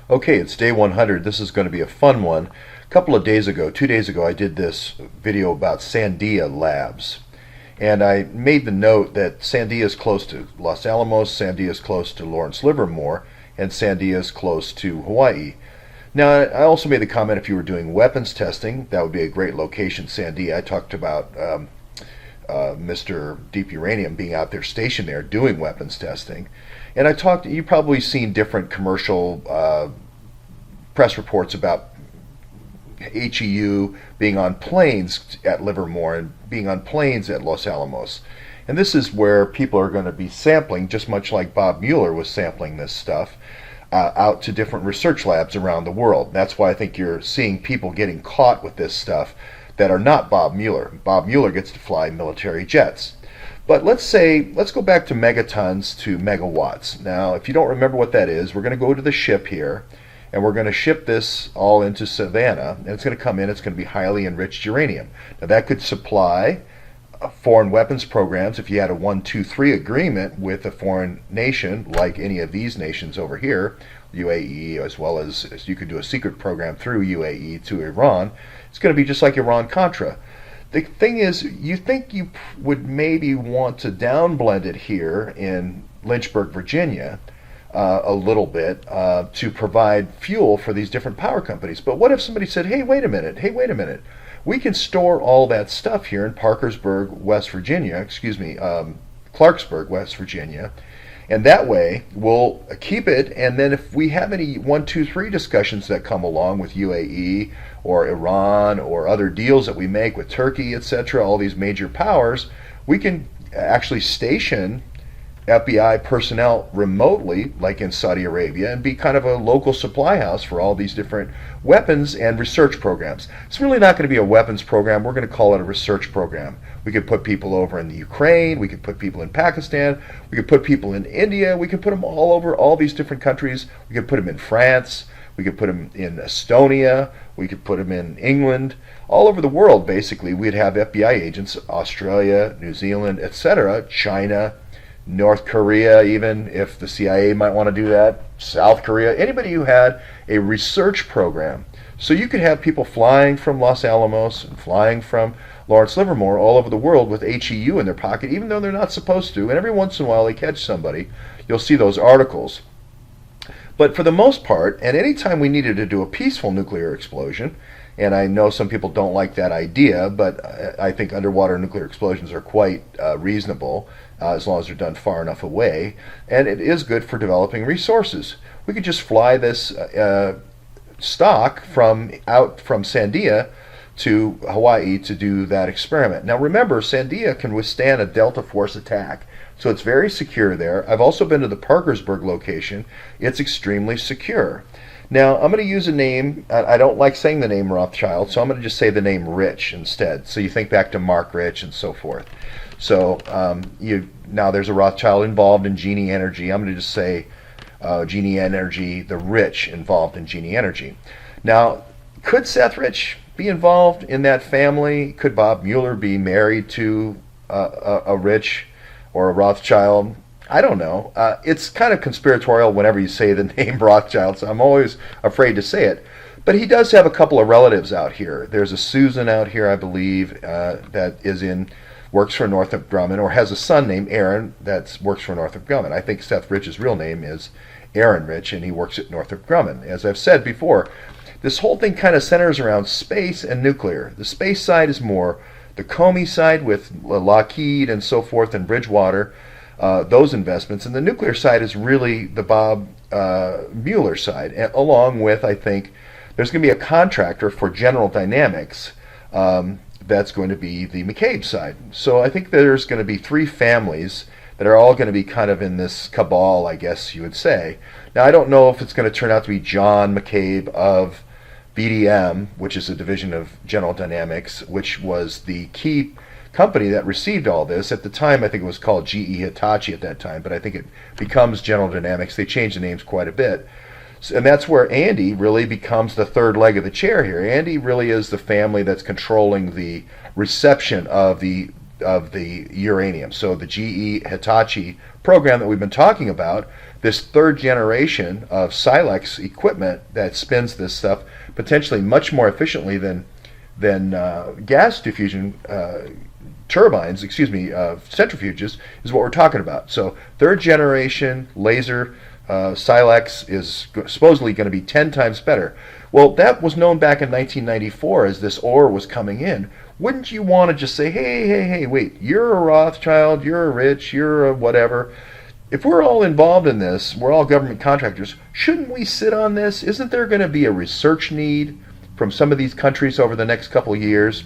Okay, it's day 100. This is going to be a fun one. A couple of days ago, 2 days ago, I did this video about Sandia Labs. And I made the note that Sandia is close to Los Alamos, Sandia is close to Lawrence Livermore, and Sandia is close to Hawaii. Now, I also made the comment if you were doing weapons testing, that would be a great location, Sandia. I talked about Mr. Deep Uranium being out there stationed there doing weapons testing. And you've probably seen different commercial press reports about HEU being on planes at Livermore and being on planes at Los Alamos. And this is where people are going to be sampling, just much like Bob Mueller was sampling this stuff, out to different research labs around the world. That's why I think you're seeing people getting caught with this stuff that are not Bob Mueller. Bob Mueller gets to fly military jets. But let's go back to megatons to megawatts. Now, if you don't remember what that is, we're going to go to the ship here, and we're going to ship this all into Savannah, and it's going to come in, it's going to be highly enriched uranium. Now, that could supply foreign weapons programs if you had a 1-2-3 agreement with a foreign nation, like any of these nations over here, UAE, as well as you could do a secret program through UAE to Iran. It's going to be just like Iran-Contra. The thing is, you think you would maybe want to downblend it here in Lynchburg, Virginia, a little bit to provide fuel for these different power companies. But what if somebody said, hey, wait a minute, we can store all that stuff here in Clarksburg, West Virginia, and that way we'll keep it, and then if we have any 1-2-3 discussions that come along with UAE or Iran or other deals that we make with Turkey, etc., all these major powers, we can actually station FBI personnel remotely, like in Saudi Arabia, and be kind of a local supply house for all these different weapons and research programs. It's really not going to be a weapons program. We're going to call it a research program. We could put people over in the Ukraine. We could put people in Pakistan. We could put people in India. We could put them all over all these different countries. We could put them in France. We could put them in Estonia. We could put them in England. All over the world, basically, we'd have FBI agents, Australia, New Zealand, etc., China, North Korea, even if the CIA might want to do that, South Korea, anybody who had a research program. So you could have people flying from Los Alamos and flying from Lawrence Livermore all over the world with HEU in their pocket, even though they're not supposed to. And every once in a while they catch somebody. You'll see those articles. But for the most part, and anytime we needed to do a peaceful nuclear explosion, and I know some people don't like that idea, but I think underwater nuclear explosions are quite reasonable as long as they're done far enough away, and it is good for developing resources. We could just fly this stock out from Sandia to Hawaii to do that experiment. Now remember, Sandia can withstand a Delta Force attack, so it's very secure there. I've also been to the Parkersburg location. It's extremely secure. Now, I'm going to use a name. I don't like saying the name Rothschild, so I'm going to just say the name Rich instead. So you think back to Mark Rich and so forth. So now there's a Rothschild involved in Genie Energy. I'm going to just say Genie Energy, the Rich involved in Genie Energy. Now, could Seth Rich be involved in that family? Could Bob Mueller be married to a Rich or a Rothschild? I don't know. It's kind of conspiratorial whenever you say the name Rothschild, so I'm always afraid to say it. But he does have a couple of relatives out here. There's a Susan out here, I believe, that works for Northrop Grumman, or has a son named Aaron that works for Northrop Grumman. I think Seth Rich's real name is Aaron Rich, and he works at Northrop Grumman. As I've said before, this whole thing kind of centers around space and nuclear. The space side is more the Comey side with Lockheed and so forth and Bridgewater, those investments, and the nuclear side is really the Bob Mueller side, along with, I think, there's going to be a contractor for General Dynamics that's going to be the McCabe side. So I think there's going to be three families that are all going to be kind of in this cabal, I guess you would say. Now, I don't know if it's going to turn out to be John McCabe of BDM, which is a division of General Dynamics, which was the key company that received all this. At the time, I think it was called GE Hitachi at that time, but I think it becomes General Dynamics. They changed the names quite a bit. And that's where Andy really becomes the third leg of the chair here. Andy really is the family that's controlling the reception of the of the uranium. So the GE Hitachi program that we've been talking about, this third generation of Silex equipment that spins this stuff potentially much more efficiently than gas diffusion turbines, centrifuges, is what we're talking about. So third generation laser Silex is supposedly going to be 10 times better. Well, that was known back in 1994 as this ore was coming in. Wouldn't you want to just say, hey, wait, you're a Rothschild, you're a Rich, you're a whatever. If we're all involved in this, we're all government contractors, shouldn't we sit on this? Isn't there going to be a research need from some of these countries over the next couple of years?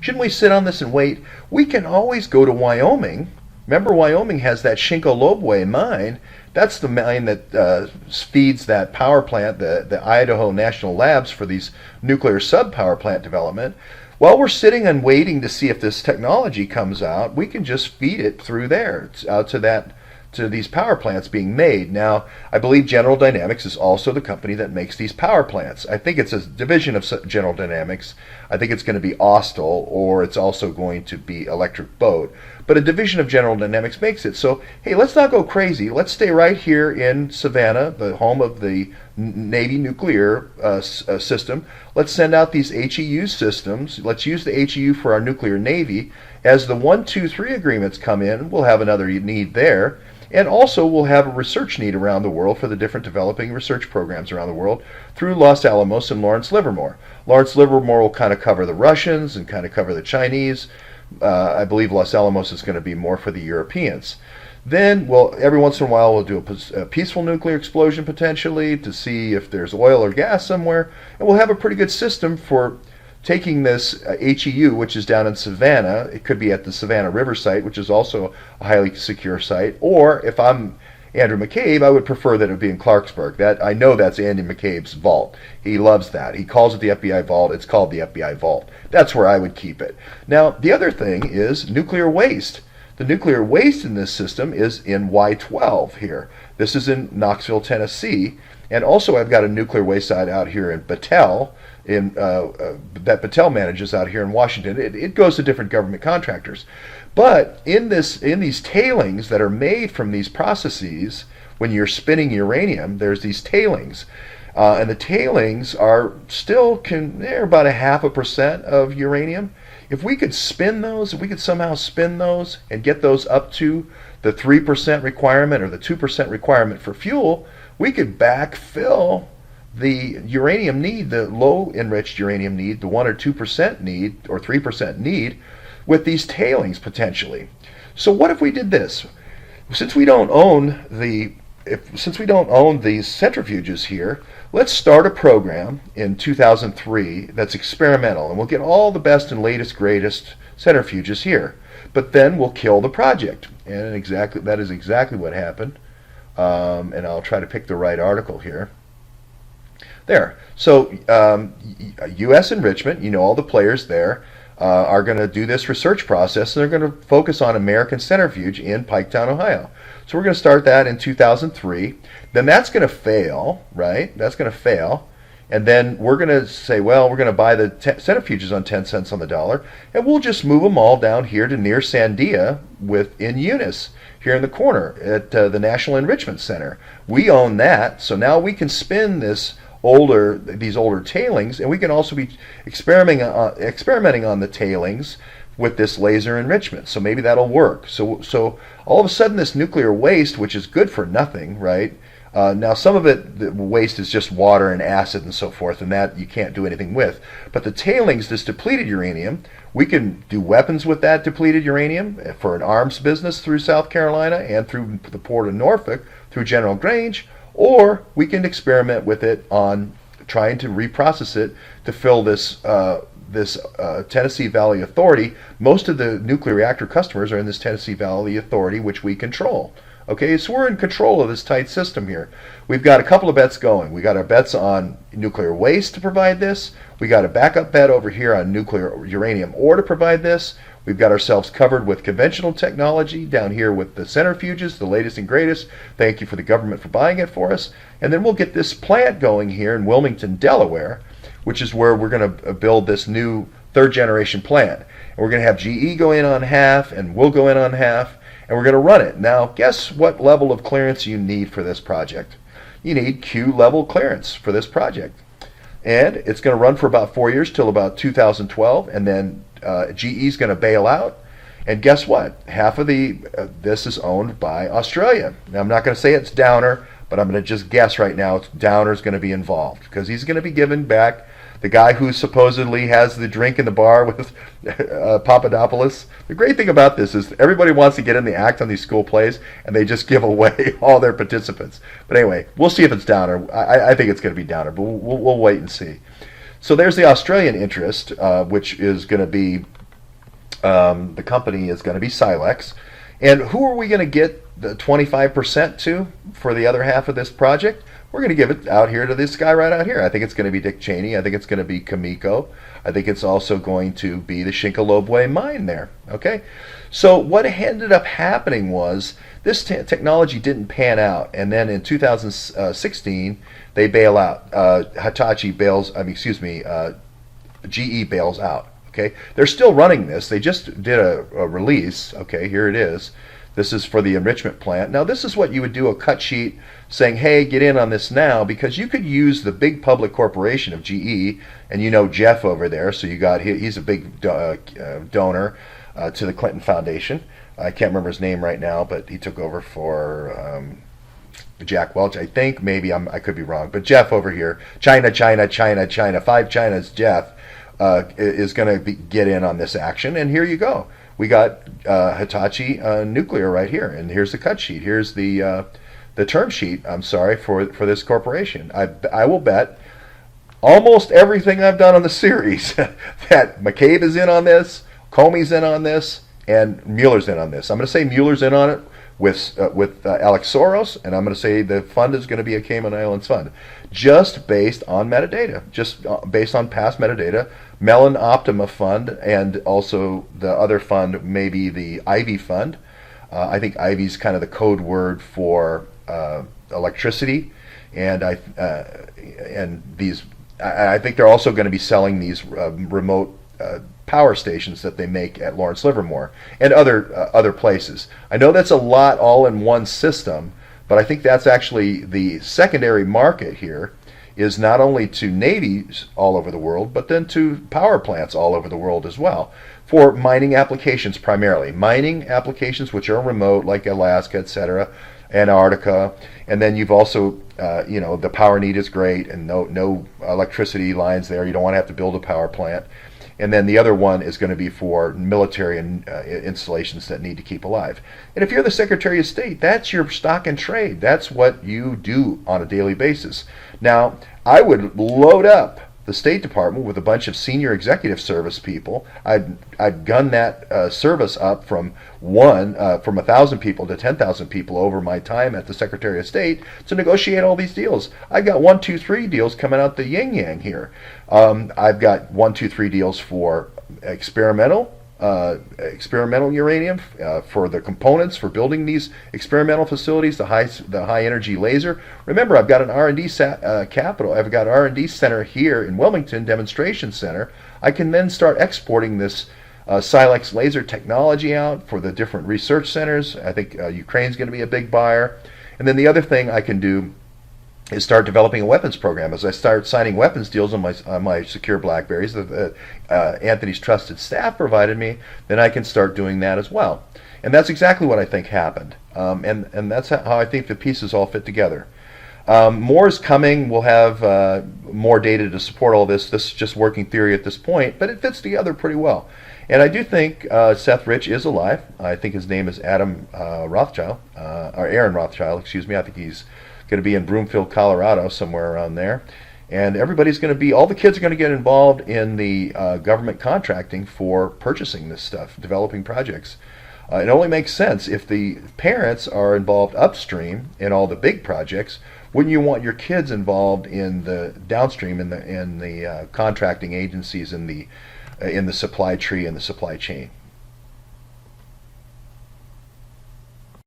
Shouldn't we sit on this and wait? We can always go to Wyoming. Remember, Wyoming has that Shinko Lobwe mine. That's the mine that feeds that power plant, the Idaho National Labs, for these nuclear sub-power plant development. While we're sitting and waiting to see if this technology comes out, we can just feed it through there, out to these power plants being made. Now, I believe General Dynamics is also the company that makes these power plants. I think it's a division of General Dynamics. I think it's going to be Austal, or it's also going to be Electric Boat. But a division of General Dynamics makes it. So, hey, let's not go crazy. Let's stay right here in Savannah, the home of the Navy nuclear system. Let's send out these HEU systems. Let's use the HEU for our nuclear Navy. As the 1, 2, 3 agreements come in, we'll have another need there. And also we'll have a research need around the world for the different developing research programs around the world through Los Alamos and Lawrence Livermore. Lawrence Livermore will kind of cover the Russians and kind of cover the Chinese. I believe Los Alamos is going to be more for the Europeans. Then, well, every once in a while we'll do a peaceful nuclear explosion potentially to see if there's oil or gas somewhere. And we'll have a pretty good system for taking this HEU, which is down in Savannah. It could be at the Savannah River site, which is also a highly secure site. Or if I'm Andrew McCabe, I would prefer that it would be in Clarksburg. That I know that's Andy McCabe's vault. He loves that. He calls it the FBI vault. It's called the FBI vault. That's where I would keep it. Now, the other thing is nuclear waste. The nuclear waste in this system is in Y12 here. This is in Knoxville, Tennessee. And also I've got a nuclear waste site out here in Battelle, that Battelle manages out here in Washington. It goes to different government contractors. But in these tailings that are made from these processes, when you're spinning uranium, there's these tailings. And the tailings are still, they're about 0.5% of uranium. If we could spin those, if we could somehow spin those and get those up to the 3% requirement or the 2% requirement for fuel, we could backfill the uranium need, the low enriched uranium need, the 1 or 2% need or 3% need, with these tailings potentially. So what if we did this? Since we don't own these centrifuges here, let's start a program in 2003 that's experimental, and we'll get all the best and latest, greatest centrifuges here. But then we'll kill the project, and that is exactly what happened. And I'll try to pick the right article here. There. So U.S. enrichment, all the players there are going to do this research process, and they're going to focus on American centrifuge in Piketown, Ohio. So we're going to start that in 2003. Then that's going to fail, right? That's going to fail. And then we're going to say, well, we're going to buy the centrifuges on 10 cents on the dollar, and we'll just move them all down here to near Sandia in Eunice, here in the corner at the National Enrichment Center. We own that, so now we can spin these older tailings, and we can also be experimenting on the tailings with this laser enrichment. So maybe that'll work. So all of a sudden, this nuclear waste, which is good for nothing, right? Now, some of it, the waste is just water and acid and so forth, and that you can't do anything with. But the tailings, this depleted uranium, we can do weapons with that depleted uranium for an arms business through South Carolina and through the port of Norfolk, through General Grange, or we can experiment with it on trying to reprocess it to fill this Tennessee Valley Authority. Most of the nuclear reactor customers are in this Tennessee Valley Authority, which we control. Okay, so we're in control of this tight system here. We've got a couple of bets going. We got our bets on nuclear waste to provide this. We got a backup bet over here on nuclear uranium ore to provide this. We've got ourselves covered with conventional technology down here with the centrifuges, the latest and greatest. Thank you for the government for buying it for us. And then we'll get this plant going here in Wilmington, Delaware, which is where we're going to build this new third generation plant. And we're going to have GE go in on half, and we'll go in on half, and we're going to run it. Now, guess what level of clearance you need for this project? You need Q level clearance for this project. And it's going to run for about 4 years till about 2012, and then GE is going to bail out. And guess what? Half of this is owned by Australia. Now, I'm not going to say it's Downer, but I'm going to just guess right now Downer's going to be involved because he's going to be giving back the guy who supposedly has the drink in the bar with Papadopoulos. The great thing about this is everybody wants to get in the act on these school plays, and they just give away all their participants. But anyway, we'll see if it's Downer. I think it's going to be Downer, but we'll wait and see. So there's the Australian interest, which is going to be, the company is going to be Silex. And who are we going to get the 25% to for the other half of this project? We're going to give it out here to this guy right out here. I think it's going to be Dick Cheney. I think it's going to be Kamiko. I think it's also going to be the Shinkolobwe mine there. Okay? So what ended up happening was this technology didn't pan out. And then in 2016, they bail out. GE bails out. Okay? They're still running this. They just did a release. Okay, here it is. This is for the enrichment plant. Now, this is what you would do a cut sheet saying, hey, get in on this now, because you could use the big public corporation of GE, and you know Jeff over there, so he's a big donor to the Clinton Foundation. I can't remember his name right now, but he took over for Jack Welch, I think. Maybe I could be wrong, but Jeff over here, China, 5 Chinas, Jeff, is going to get in on this action, and here you go. We got Hitachi Nuclear right here, and here's the cut sheet. Here's the term sheet. I'm sorry for this corporation. I will bet almost everything I've done on the series that McCabe is in on this, Comey's in on this, and Mueller's in on this. I'm going to say Mueller's in on it with Alex Soros, and I'm going to say the fund is going to be a Cayman Islands fund, just based on metadata, just based on past metadata. Mellon Optima Fund, and also the other fund, maybe the Ivy Fund. I think Ivy's kind of the code word for electricity, and I think they're also going to be selling these remote power stations that they make at Lawrence Livermore and other places. I know that's a lot all in one system, but I think that's actually the secondary market here, is not only to navies all over the world, but then to power plants all over the world as well, for mining applications primarily. Mining applications which are remote, like Alaska, etc., Antarctica, and then you've also, the power need is great, and no electricity lines there. You don't want to have to build a power plant. And then the other one is going to be for military installations that need to keep alive. And if you're the Secretary of State, that's your stock and trade. That's what you do on a daily basis. Now, I would load up the State Department with a bunch of senior executive service people. I'd gun that service up from 1,000 people to 10,000 people over my time at the Secretary of State to negotiate all these deals. I got 1, 2, 3 deals coming out the yin yang here. I've got 1, 2, 3 deals for experimental uranium, for the components for building these experimental facilities, the high energy laser. Remember, I've got an R&D capital. I've got an R&D center here in Wilmington, demonstration center. I can then start exporting this Silex laser technology out for the different research centers. I think Ukraine's going to be a big buyer. And then the other thing I can do is start developing a weapons program. As I start signing weapons deals on my secure BlackBerries that Anthony's trusted staff provided me, then I can start doing that as well. And that's exactly what I think happened. And that's how I think the pieces all fit together. More is coming. We'll have more data to support all this. This is just working theory at this point, but it fits together pretty well. And I do think Seth Rich is alive. I think his name is Adam Rothschild, or Aaron Rothschild, excuse me. I think he's going to be in Broomfield, Colorado, somewhere around there. And everybody's going to be, all the kids are going to get involved in the government contracting for purchasing this stuff, developing projects. It only makes sense if the parents are involved upstream in all the big projects. Wouldn't you want your kids involved in the downstream, in the contracting agencies, in the supply tree and the supply chain?